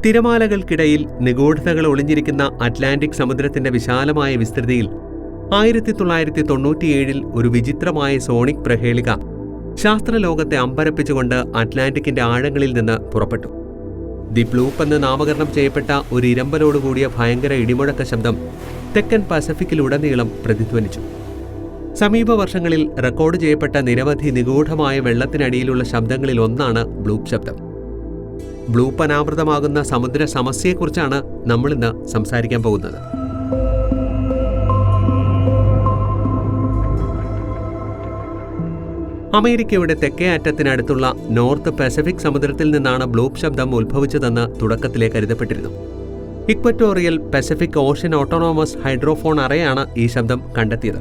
തിരമാലകൾക്കിടയിൽ നിഗൂഢതകൾ ഒളിഞ്ഞിരിക്കുന്ന അറ്റ്ലാന്റിക് സമുദ്രത്തിന്റെ വിശാലമായ വിസ്തൃതിയിൽ 1997 ഒരു വിചിത്രമായ സോണിക് പ്രഹേളിക ശാസ്ത്രലോകത്തെ അമ്പരപ്പിച്ചുകൊണ്ട് അറ്റ്ലാന്റിക്കിന്റെ ആഴങ്ങളിൽ നിന്ന് പുറപ്പെട്ടു. ദി ബ്ലൂപ്പ് എന്ന് നാമകരണം ചെയ്യപ്പെട്ട ഒരു ഇരമ്പലോടുകൂടിയ ഭയങ്കര ഇടിമുഴക്ക ശബ്ദം തെക്കൻ പസഫിക്കിലുടനീളം പ്രതിധ്വനിച്ചു. സമീപ വർഷങ്ങളിൽ റെക്കോർഡ് ചെയ്യപ്പെട്ട നിരവധി നിഗൂഢമായ വെള്ളത്തിനടിയിലുള്ള ശബ്ദങ്ങളിൽ ഒന്നാണ് ബ്ലൂപ്പ് ശബ്ദം. ബ്ലൂപ്പ് അനാവൃതമാകുന്ന സമുദ്ര സമസ്യയെക്കുറിച്ചാണ് നമ്മളിന്ന് സംസാരിക്കാൻ പോകുന്നത്. അമേരിക്കയുടെ തെക്കേ അറ്റത്തിനടുത്തുള്ള നോർത്ത് പസഫിക് സമുദ്രത്തിൽ നിന്നാണ് ബ്ലൂപ്പ് ശബ്ദം ഉത്ഭവിച്ചതെന്ന് തുടക്കത്തിലേ കരുതപ്പെട്ടിരുന്നു. Equatorial Pacific Ocean autonomous hydrophone അറയാണ് ഈ ശബ്ദം കണ്ടെത്തിയത്.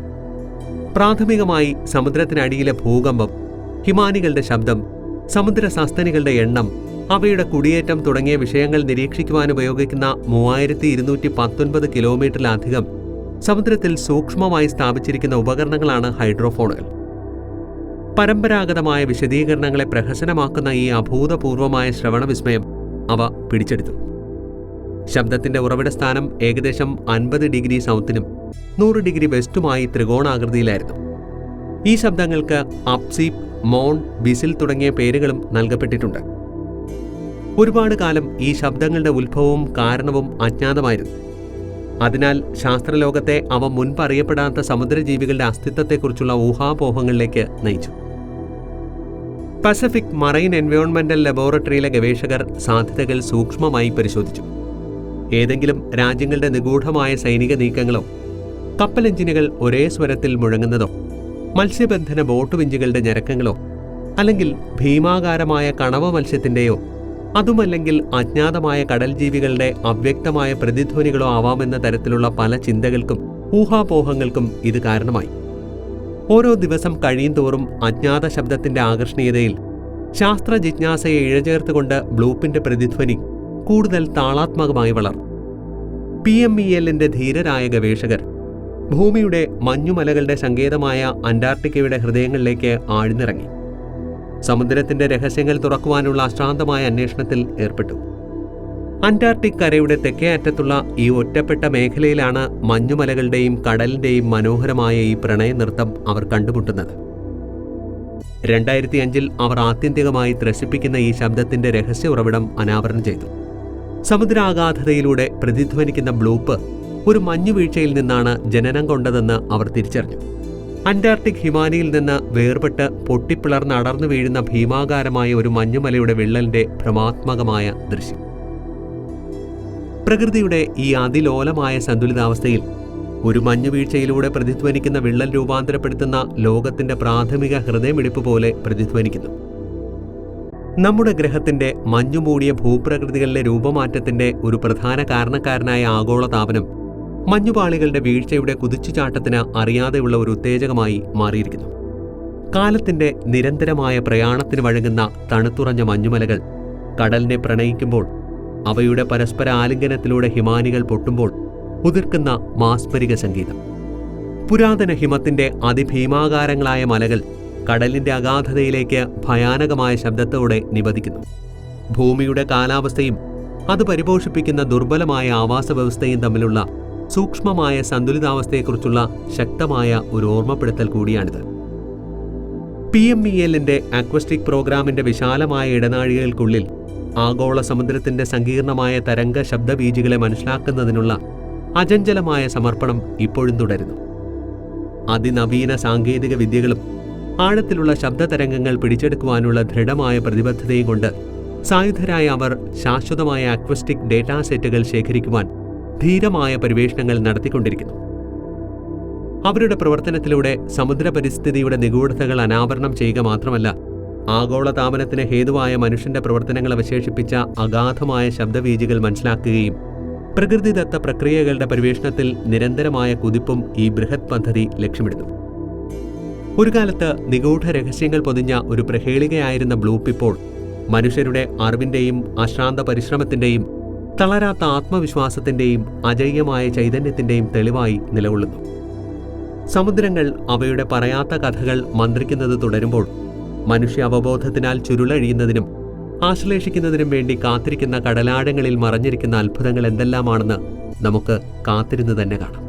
പ്രാഥമികമായി സമുദ്രത്തിനടിയിലെ ഭൂകമ്പം, ഹിമാനികളുടെ ശബ്ദം, സമുദ്ര സസ്തനികളുടെ എണ്ണം, അവയുടെ കുടിയേറ്റം തുടങ്ങിയ വിഷയങ്ങൾ നിരീക്ഷിക്കുവാൻ ഉപയോഗിക്കുന്ന 3219 കിലോമീറ്ററിലധികം സമുദ്രത്തിൽ സൂക്ഷ്മമായി സ്ഥാപിച്ചിരിക്കുന്ന ഉപകരണങ്ങളാണ് ഹൈഡ്രോഫോണുകൾ. പരമ്പരാഗതമായ വിശദീകരണങ്ങളെ പ്രഹസനമാക്കുന്ന ഈ അഭൂതപൂർവമായ ശ്രവണവിസ്മയം അവ പിടിച്ചെടുത്തു. ശബ്ദത്തിന്റെ ഉറവിട സ്ഥാനം ഏകദേശം 50 ഡിഗ്രി സൗത്തിനും 100 ഡിഗ്രി വെസ്റ്റുമായി ത്രികോണാകൃതിയിലായിരുന്നു. ഈ ശബ്ദങ്ങൾക്ക് അപ്സീപ്, മോൺ, ബിസിൽ തുടങ്ങിയ പേരുകളും നൽകപ്പെട്ടിട്ടുണ്ട്. ഒരുപാട് കാലം ഈ ശബ്ദങ്ങളുടെ ഉത്ഭവവും കാരണവും അജ്ഞാതമായിരുന്നു. അതിനാൽ ശാസ്ത്രലോകത്തെ അവ മുൻപറിയപ്പെടാത്ത സമുദ്രജീവികളുടെ അസ്തിത്വത്തെക്കുറിച്ചുള്ള ഊഹാപോഹങ്ങളിലേക്ക് നയിച്ചു. പസഫിക് മറൈൻ എൻവയോൺമെന്റൽ ലബോറട്ടറിയിലെ ഗവേഷകർ സാധ്യതകൾ സൂക്ഷ്മമായി പരിശോധിച്ചു. ഏതെങ്കിലും രാജ്യങ്ങളുടെ നിഗൂഢമായ സൈനിക നീക്കങ്ങളോ, കപ്പൽ എഞ്ചിനുകൾ ഒരേ സ്വരത്തിൽ മുഴങ്ങുന്നതോ, മത്സ്യബന്ധന ബോട്ട് വിഞ്ചുകളുടെ ഞരക്കങ്ങളോ, അല്ലെങ്കിൽ ഭീമാകാരമായ കണവ മത്സ്യത്തിന്റെയോ അതുമല്ലെങ്കിൽ അജ്ഞാതമായ കടൽ ജീവികളുടെ അവ്യക്തമായ പ്രതിധ്വനികളോ ആവാമെന്ന തരത്തിലുള്ള പല ചിന്തകൾക്കും ഊഹാപോഹങ്ങൾക്കും ഇത് കാരണമായി. ഓരോ ദിവസം കഴിയും തോറും അജ്ഞാത ശബ്ദത്തിന്റെ ആകർഷണീയതയിൽ ശാസ്ത്ര ജിജ്ഞാസയെ ഇഴചേർത്തുകൊണ്ട് ബ്ലൂപ്പിന്റെ പ്രതിധ്വനി കൂടുതൽ താളാത്മകമായി വളർന്നു. PMEL-ന്റെ ധീരരായ ഗവേഷകർ ഭൂമിയുടെ മഞ്ഞുമലകളുടെ സങ്കേതമായ അന്റാർട്ടിക്കയുടെ ഹൃദയങ്ങളിലേക്ക് ആഴ്ന്നിറങ്ങി. സമുദ്രത്തിന്റെ രഹസ്യങ്ങൾ തുറക്കുവാനുള്ള അശ്രാന്തമായ അന്വേഷണത്തിൽ ഏർപ്പെട്ടു. അന്റാർട്ടിക് കരയുടെ തെക്കേ അറ്റത്തുള്ള ഈ ഒറ്റപ്പെട്ട മേഖലയിലാണ് മഞ്ഞുമലകളുടെയും കടലിന്റെയും മനോഹരമായ ഈ പ്രണയനൃത്തം അവർ കണ്ടുമുട്ടുന്നത്. 2005 അവർ ആത്യന്തികമായി ത്രസിപ്പിക്കുന്ന ഈ ശബ്ദത്തിന്റെ രഹസ്യ ഉറവിടം അനാവരണം ചെയ്തു. സമുദ്രാഗാധതയിലൂടെ പ്രതിധ്വനിക്കുന്ന ബ്ലൂപ്പ് ഒരു മഞ്ഞുവീഴ്ചയിൽ നിന്നാണ് ജനനം കൊണ്ടതെന്ന് അവർ തിരിച്ചറിഞ്ഞു. അന്റാർട്ടിക് ഹിമാനിയിൽ നിന്ന് വേർപെട്ട് പൊട്ടിപ്പിളർന്ന് അടർന്നു വീഴുന്ന ഭീമാകാരമായ ഒരു മഞ്ഞുമലയുടെ വിള്ളലിന്റെ ഭ്രമാത്മകമായ ദൃശ്യം. പ്രകൃതിയുടെ ഈ അതിലോലമായ സന്തുലിതാവസ്ഥയിൽ ഒരു മഞ്ഞുവീഴ്ചയിലൂടെ പ്രതിധ്വനിക്കുന്ന വിള്ളൽ രൂപാന്തരപ്പെടുത്തുന്ന ലോകത്തിന്റെ പ്രാഥമിക ഹൃദയമിടിപ്പ് പോലെ പ്രതിധ്വനിക്കുന്നു. നമ്മുടെ ഗ്രഹത്തിന്റെ മഞ്ഞുമൂടിയ ഭൂപ്രകൃതികളിലെ രൂപമാറ്റത്തിന്റെ ഒരു പ്രധാന കാരണക്കാരനായ ആഗോളതാപനം മഞ്ഞുപാളികളുടെ വീഴ്ചയുടെ കുതിച്ചുചാട്ടത്തിന് അറിയാതെയുള്ള ഒരു ഉത്തേജകമായി മാറിയിരിക്കുന്നു. കാലത്തിന്റെ നിരന്തരമായ പ്രയാണത്തിന് വഴങ്ങുന്ന തണുത്തുറഞ്ഞ മഞ്ഞുമലകൾ കടലിനെ പ്രണയിക്കുമ്പോൾ, അവയുടെ പരസ്പര ആലിംഗനത്തിലൂടെ ഹിമാനികൾ പൊട്ടുമ്പോൾ ഉതിർക്കുന്ന മാസ്മരിക സംഗീതം. പുരാതന ഹിമത്തിന്റെ അതിഭീമാകാരങ്ങളായ മലകൾ കടലിന്റെ അഗാധതയിലേക്ക് ഭയാനകമായ ശബ്ദത്തോടെ നിപതിക്കുന്നു. ഭൂമിയുടെ കാലാവസ്ഥയും അത് പരിപോഷിപ്പിക്കുന്ന ദുർബലമായ ആവാസ വ്യവസ്ഥയും തമ്മിലുള്ള സൂക്ഷ്മമായ സന്തുലിതാവസ്ഥയെക്കുറിച്ചുള്ള ശക്തമായ ഒരു ഓർമ്മപ്പെടുത്തൽ കൂടിയാണിത്. PMEL-ന്റെ അക്വസ്റ്റിക് പ്രോഗ്രാമിന്റെ വിശാലമായ ഇടനാഴികൾക്കുള്ളിൽ ആഗോള സമുദ്രത്തിന്റെ സങ്കീർണമായ തരംഗ ശബ്ദബീജികളെ മനസ്സിലാക്കുന്നതിനുള്ള അചഞ്ചലമായ സമർപ്പണം ഇപ്പോഴും തുടരുന്നു. അതിനവീന സാങ്കേതിക വിദ്യകളും ആഴത്തിലുള്ള ശബ്ദതരംഗങ്ങൾ പിടിച്ചെടുക്കുവാനുള്ള ദൃഢമായ പ്രതിബദ്ധതയും കൊണ്ട് സായുധരായ അവർ ശാശ്വതമായ അക്വസ്റ്റിക് ഡേറ്റാ സെറ്റുകൾ ശേഖരിക്കുവാൻ ധീരമായ പര്യവേഷണങ്ങൾ നടത്തിക്കൊണ്ടിരിക്കുന്നു. അവരുടെ പ്രവർത്തനത്തിലൂടെ സമുദ്ര പരിസ്ഥിതിയുടെ നിഗൂഢതകൾ അനാവരണം ചെയ്യുക മാത്രമല്ല, ആഗോളതാപനത്തിന് ഹേതുവായ മനുഷ്യന്റെ പ്രവർത്തനങ്ങൾ അവശേഷിപ്പിച്ച അഗാധമായ ശബ്ദവീജികൾ മനസ്സിലാക്കുകയും പ്രകൃതിദത്ത പ്രക്രിയകളുടെ പര്യവേഷണത്തിൽ നിരന്തരമായ കുതിപ്പും ഈ ബൃഹത് പദ്ധതി ലക്ഷ്യമിടുന്നു. ഒരു കാലത്ത് നിഗൂഢ രഹസ്യങ്ങൾ പൊതിഞ്ഞ ഒരു പ്രഹേളികയായിരുന്ന ബ്ലൂപ്പ് ഇപ്പോൾ മനുഷ്യരുടെ അറിവിന്റെയും അശ്രാന്ത പരിശ്രമത്തിന്റെയും തളരാത്ത ആത്മവിശ്വാസത്തിന്റെയും അജയ്യമായ ചൈതന്യത്തിന്റെയും തെളിവായി നിലകൊള്ളുന്നു. സമുദ്രങ്ങൾ അവയുടെ പറയാത്ത കഥകൾ മന്ത്രിക്കുന്നത് തുടരുമ്പോൾ മനുഷ്യ അവബോധത്തിനാൽ ചുരുളഴിയുന്നതിനും ആശ്ലേഷിക്കുന്നതിനും വേണ്ടി കാത്തിരിക്കുന്ന കടലാഴങ്ങളിൽ മറഞ്ഞിരിക്കുന്ന അത്ഭുതങ്ങൾ എന്തെല്ലാമാണെന്ന് നമുക്ക് കാത്തിരുന്ന് തന്നെ കാണാം.